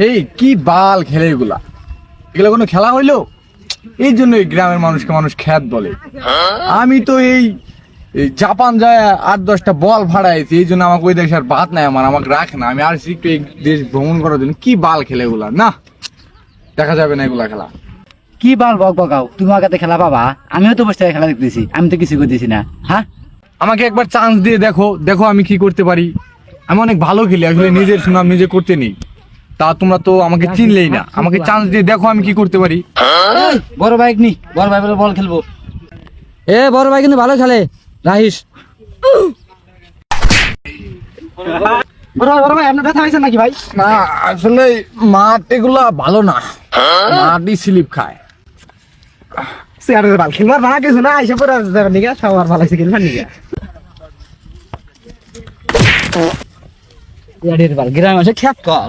এই কি বাল খেলে এগুলা, এগুলা কোনো খেলা হইলো? এই জন্য এই গ্রামের মানুষকে মানুষ খ্যাত বলে। আমি তো এই জাপান যায় 8-10টা বল ভাড়াইছি, এই জন্য আমাকে ওই দেশে আর বাদ নাই, আমাকে রাখে না। আমি আর একটু এই দেশ ভ্রমণ করার জন্য। কি বাল খেলে এগুলা, না দেখা যাবে না এগুলা খেলা। কি বাল বক বকাও, তুমি আগাতে খেলা পাবা? আমিও তো বসে খেলা দেখতেছি, আমি তো কিছু করতেছি না। হ্যাঁ, আমাকে একবার চান্স দিয়ে দেখো, দেখো আমি কি করতে পারি। আমি অনেক ভালো খেলি আসলে, নিজের সুনাম নিজে করতে নেই। তা তোমরা তো আমাকে চিনলেই না, আমাকে চান্স দিয়ে দেখো আমি কি করতে পারি। বড় ভাই নি, বড় ভাই বলে বল খেলবো। বড় ভাই কিন্তু ভালো খেলে, রাহিস। বড় ভাই আপনার ব্যথা হয়েছে নাকি ভাই? না আসলে মাঠ এগুলা ভালো না, মাটি স্লিপ খায়। বাল খেলবার না কিছু না, এসে পরে যাবেন নিকা, সবার ভালো আছে খেলবার নিকা। গ্রামে এসে খ্যাত কও।